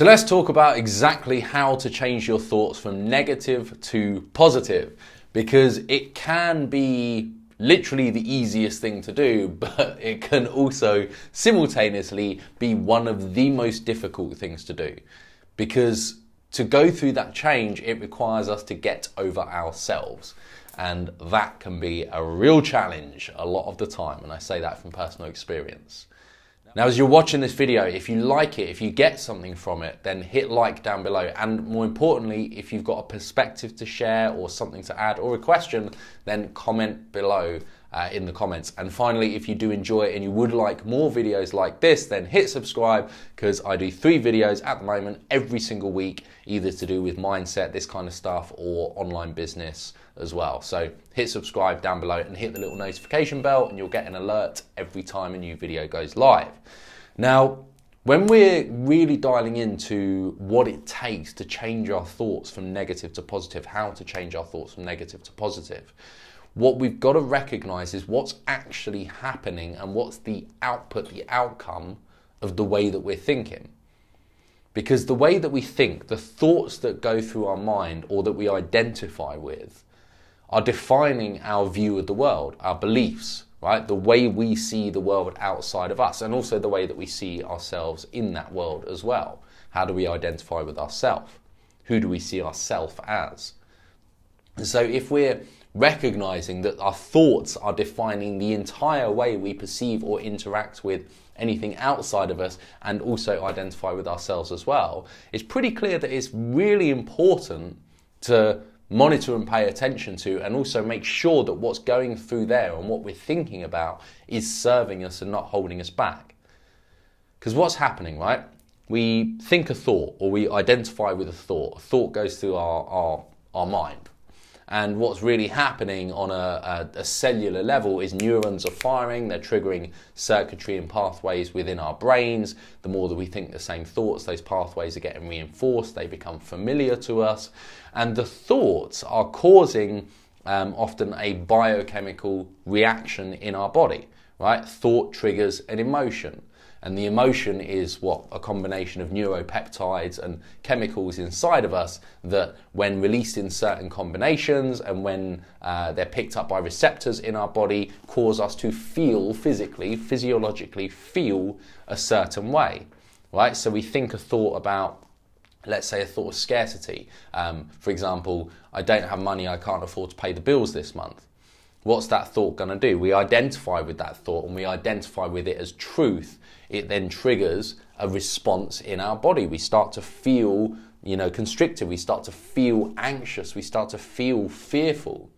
So let's talk about exactly how to change your thoughts from negative to positive, because it can be literally the easiest thing to do, but it can also simultaneously be one of the most difficult things to do, because to go through that change, it requires us to get over ourselves. And that can be a real challenge a lot of the time. And I say that from personal experience. Now, as you're watching this video, if you like it, if you get something from it, then hit like down below. And more importantly, if you've got a perspective to share or something to add or a question, then comment below in the comments. And finally, if you do enjoy it and you would like more videos like this, then hit subscribe, because I do 3 videos at the moment every single week, either to do with mindset, this kind of stuff, or online business as well. So hit subscribe down below and hit the little notification bell, and you'll get an alert every time a new video goes live. Now, when we're really dialing into what it takes to change our thoughts from negative to positive, how to change our thoughts from negative to positive, what we've got to recognize is what's actually happening and what's the output, the outcome of the way that we're thinking. Because the way that we think, the thoughts that go through our mind or that we identify with, are defining our view of the world, our beliefs, right? The way we see the world outside of us, and also the way that we see ourselves in that world as well. How do we identify with ourselves? Who do we see ourselves as? And so if we're recognizing that our thoughts are defining the entire way we perceive or interact with anything outside of us, and also identify with ourselves as well, it's pretty clear that it's really important to monitor and pay attention to, and also make sure that what's going through there and what we're thinking about is serving us and not holding us back. Because what's happening, right? We think a thought, or we identify with a thought. A thought goes through our mind. And what's really happening on a cellular level is neurons are firing, they're triggering circuitry and pathways within our brains. The more that we think the same thoughts, those pathways are getting reinforced, they become familiar to us. And the thoughts are causing often a biochemical reaction in our body, right? Thought triggers an emotion. And the emotion is what? A combination of neuropeptides and chemicals inside of us that, when released in certain combinations and when they're picked up by receptors in our body, cause us to feel physically, physiologically feel a certain way, right? So we think a thought about, let's say a thought of scarcity. For example, I don't have money, I can't afford to pay the bills this month. What's that thought going to do? We identify with that thought, and we identify with it as truth. It then triggers a response in our body. We start to feel, constricted. We start to feel anxious. We start to feel fearful.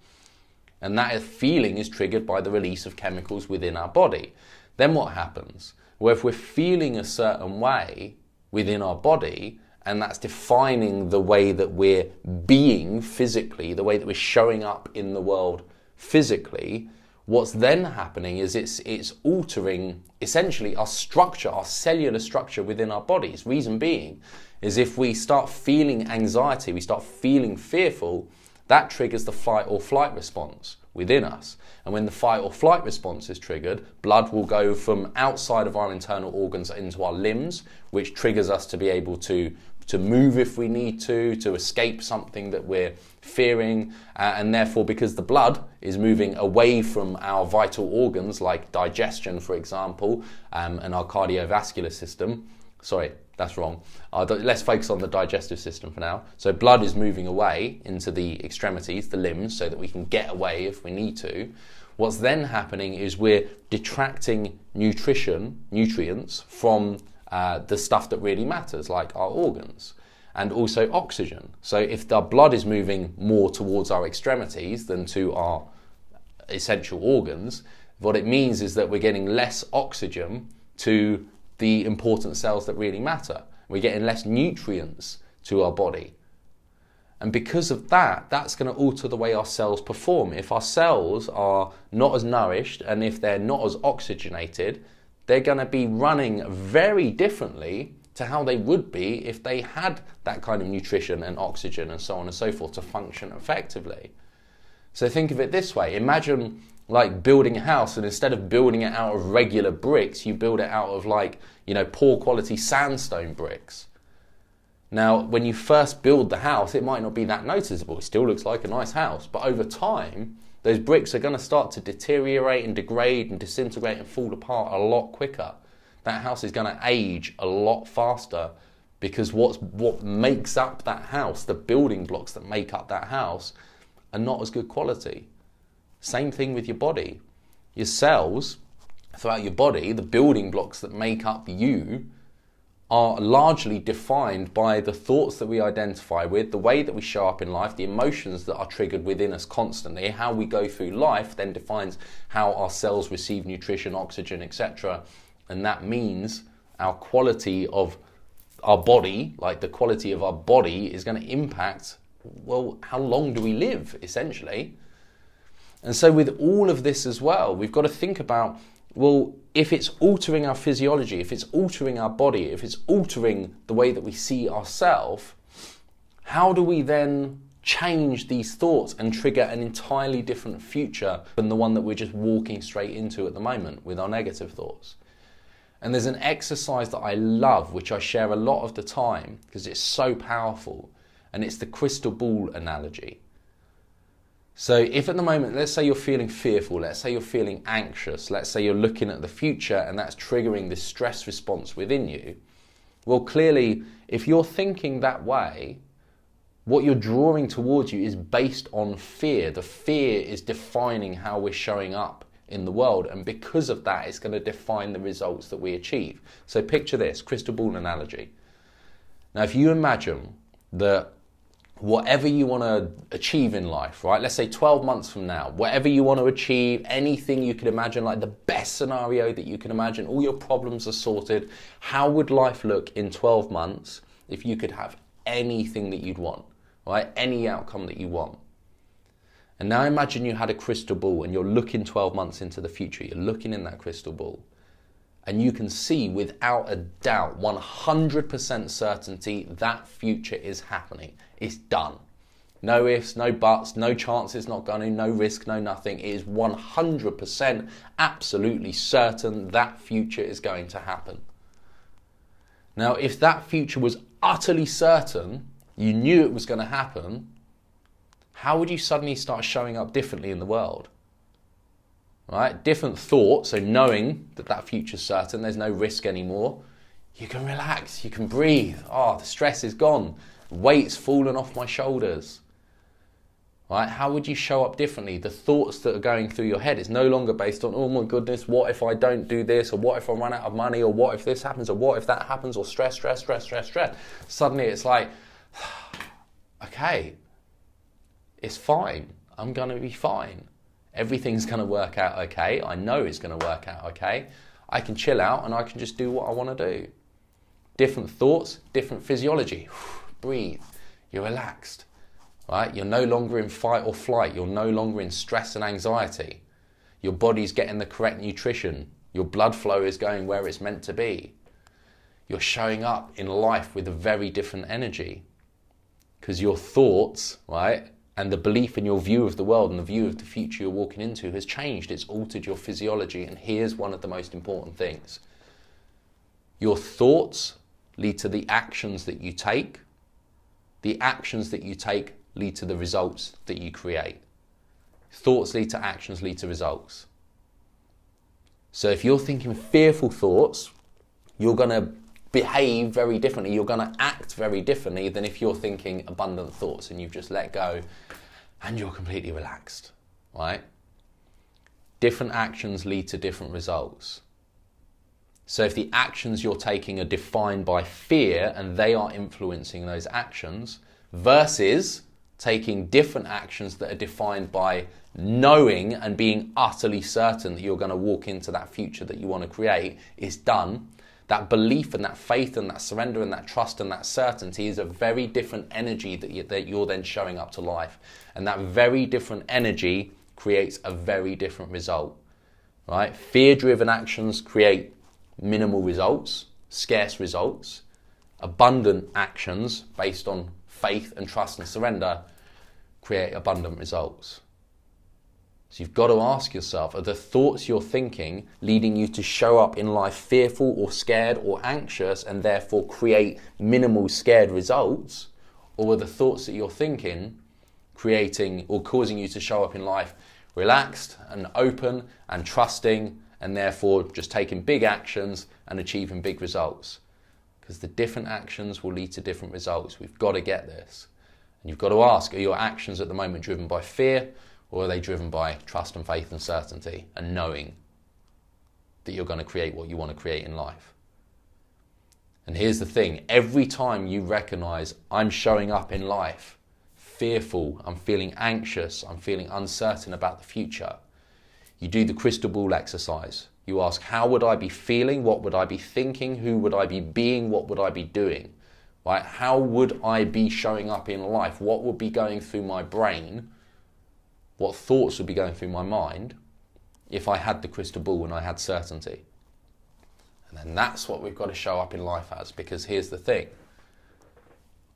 And that feeling is triggered by the release of chemicals within our body. Then what happens? Well, if we're feeling a certain way within our body, and that's defining the way that we're being physically, the way that we're showing up in the world physically, what's then happening is it's altering essentially our structure, our cellular structure within our bodies. Reason being is if we start feeling anxiety, we start feeling fearful, that triggers the fight or flight response within us. And when the fight or flight response is triggered, blood will go from outside of our internal organs into our limbs, which triggers us to be able to move if we need to escape something that we're fearing, and therefore, because the blood is moving away from our vital organs like digestion, for example, and our cardiovascular system. Sorry, that's wrong. Let's focus on the digestive system for now. So blood is moving away into the extremities, the limbs, so that we can get away if we need to. What's then happening is we're detracting nutrients from the stuff that really matters, like our organs, and also oxygen. So if the blood is moving more towards our extremities than to our essential organs, what it means is that we're getting less oxygen to the important cells that really matter. We're getting less nutrients to our body. And because of that, that's going to alter the way our cells perform. If our cells are not as nourished, and if they're not as oxygenated, they're going to be running very differently to how they would be if they had that kind of nutrition and oxygen and so on and so forth to function effectively. So think of it this way. Imagine like building a house, and instead of building it out of regular bricks, you build it out of poor quality sandstone bricks. Now, when you first build the house, it might not be that noticeable. It still looks like a nice house. But over time, those bricks are going to start to deteriorate and degrade and disintegrate and fall apart a lot quicker. That house is going to age a lot faster because what makes up that house, the building blocks that make up that house, are not as good quality. Same thing with your body. Your cells throughout your body, the building blocks that make up you, are largely defined by the thoughts that we identify with, the way that we show up in life, the emotions that are triggered within us constantly. How we go through life then defines how our cells receive nutrition, oxygen, etc. And that means our quality of our body, like the quality of our body, is going to impact, well, how long do we live, essentially? And so with all of this as well, we've got to think about, well, if it's altering our physiology, if it's altering our body, if it's altering the way that we see ourselves, how do we then change these thoughts and trigger an entirely different future than the one that we're just walking straight into at the moment with our negative thoughts? And there's an exercise that I love, which I share a lot of the time because it's so powerful, and it's the crystal ball analogy. So if at the moment, let's say you're feeling fearful, let's say you're feeling anxious, let's say you're looking at the future and that's triggering this stress response within you, well, clearly, if you're thinking that way, what you're drawing towards you is based on fear. The fear is defining how we're showing up in the world, and because of that, it's going to define the results that we achieve. So picture this, crystal ball analogy. Now, if you imagine that whatever you want to achieve in life, right? Let's say 12 months from now, whatever you want to achieve, anything you could imagine, like the best scenario that you can imagine, all your problems are sorted. How would life look in 12 months if you could have anything that you'd want, right? Any outcome that you want. And now imagine you had a crystal ball and you're looking 12 months into the future. You're looking in that crystal ball and you can see without a doubt, 100% certainty, that future is happening. It's done. No ifs, no buts, no chance it's not going to, no risk, no nothing. It is 100% absolutely certain that future is going to happen. Now, if that future was utterly certain, you knew it was going to happen, how would you suddenly start showing up differently in the world? Right? Different thoughts, so knowing that that future's certain, there's no risk anymore, you can relax, you can breathe. Oh, the stress is gone. Weight's fallen off my shoulders. Right? How would you show up differently? The thoughts that are going through your head is no longer based on, oh my goodness, what if I don't do this? Or what if I run out of money? Or what if this happens? Or what if that happens? Or stress. Suddenly it's like, okay, it's fine. I'm going to be fine. Everything's going to work out okay. I know it's going to work out okay. I can chill out and I can just do what I want to do. Different thoughts, different physiology. Breathe. You're relaxed. Right? You're no longer in fight or flight. You're no longer in stress and anxiety. Your body's getting the correct nutrition. Your blood flow is going where it's meant to be. You're showing up in life with a very different energy. Because your thoughts, right, and the belief in your view of the world and the view of the future you're walking into has changed. It's altered your physiology. And here's one of the most important things. Your thoughts lead to the actions that you take. The actions that you take lead to the results that you create. Thoughts lead to actions, lead to results. So if you're thinking fearful thoughts, you're going to behave very differently. You're going to act very differently than if you're thinking abundant thoughts and you've just let go and you're completely relaxed, right? Different actions lead to different results. So if the actions you're taking are defined by fear and they are influencing those actions versus taking different actions that are defined by knowing and being utterly certain that you're going to walk into that future that you want to create is done, that belief and that faith and that surrender and that trust and that certainty is a very different energy that you're then showing up to life. And that very different energy creates a very different result, right? Fear-driven actions create minimal results, scarce results. Abundant actions based on faith and trust and surrender create abundant results. So you've got to ask yourself, are the thoughts you're thinking leading you to show up in life fearful or scared or anxious and therefore create minimal scared results? Or are the thoughts that you're thinking creating or causing you to show up in life relaxed and open and trusting and therefore just taking big actions and achieving big results? Because the different actions will lead to different results. We've got to get this. And you've got to ask, are your actions at the moment driven by fear, or are they driven by trust and faith and certainty and knowing that you're going to create what you want to create in life? And here's the thing, every time you recognize I'm showing up in life fearful, I'm feeling anxious, I'm feeling uncertain about the future, you do the crystal ball exercise. You ask, how would I be feeling? What would I be thinking? Who would I be being? What would I be doing? Right? How would I be showing up in life? What would be going through my brain? What thoughts would be going through my mind if I had the crystal ball and I had certainty? And then that's what we've got to show up in life as, because here's the thing.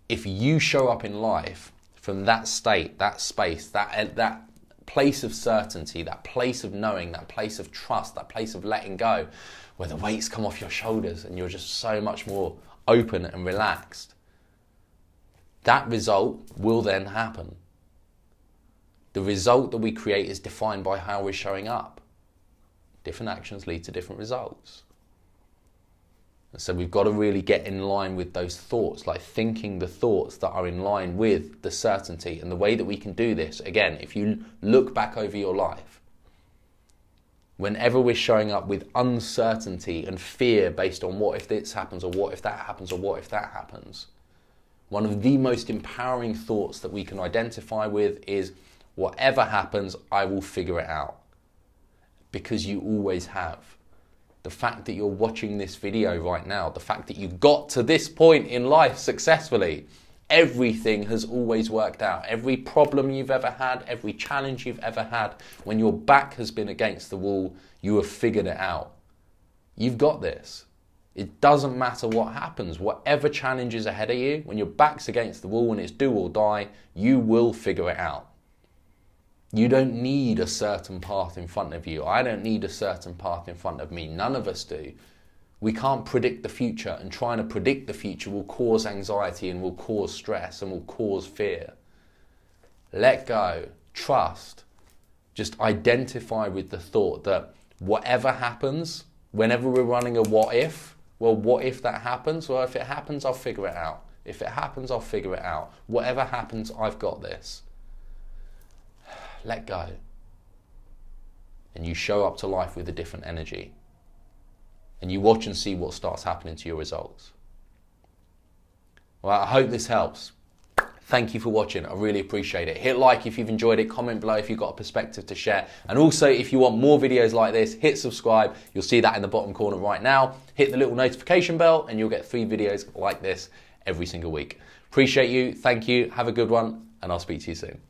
If you show up in life from that state, that space, that place of certainty, that place of knowing, that place of trust, that place of letting go, where the weights come off your shoulders and you're just so much more open and relaxed, that result will then happen. The result that we create is defined by how we're showing up. Different actions lead to different results. And so we've got to really get in line with those thoughts, like thinking the thoughts that are in line with the certainty. And the way that we can do this, again, if you look back over your life, whenever we're showing up with uncertainty and fear based on what if this happens, or what if that happens, or what if that happens, one of the most empowering thoughts that we can identify with is, whatever happens, I will figure it out. Because you always have. The fact that you're watching this video right now, the fact that you got to this point in life successfully, everything has always worked out. Every problem you've ever had, every challenge you've ever had, when your back has been against the wall, you have figured it out. You've got this. It doesn't matter what happens. Whatever challenge is ahead of you, when your back's against the wall and it's do or die, you will figure it out. You don't need a certain path in front of you. I don't need a certain path in front of me. None of us do. We can't predict the future, and trying to predict the future will cause anxiety and will cause stress and will cause fear. Let go. Trust. Just identify with the thought that whatever happens, whenever we're running a what if, well, what if that happens? Well, if it happens, I'll figure it out. If it happens, I'll figure it out. Whatever happens, I've got this. Let go. And you show up to life with a different energy. And you watch and see what starts happening to your results. Well, I hope this helps. Thank you for watching. I really appreciate it. Hit like if you've enjoyed it. Comment below if you've got a perspective to share. And also, if you want more videos like this, hit subscribe. You'll see that in the bottom corner right now. Hit the little notification bell and you'll get 3 videos like this every single week. Appreciate you. Thank you. Have a good one. And I'll speak to you soon.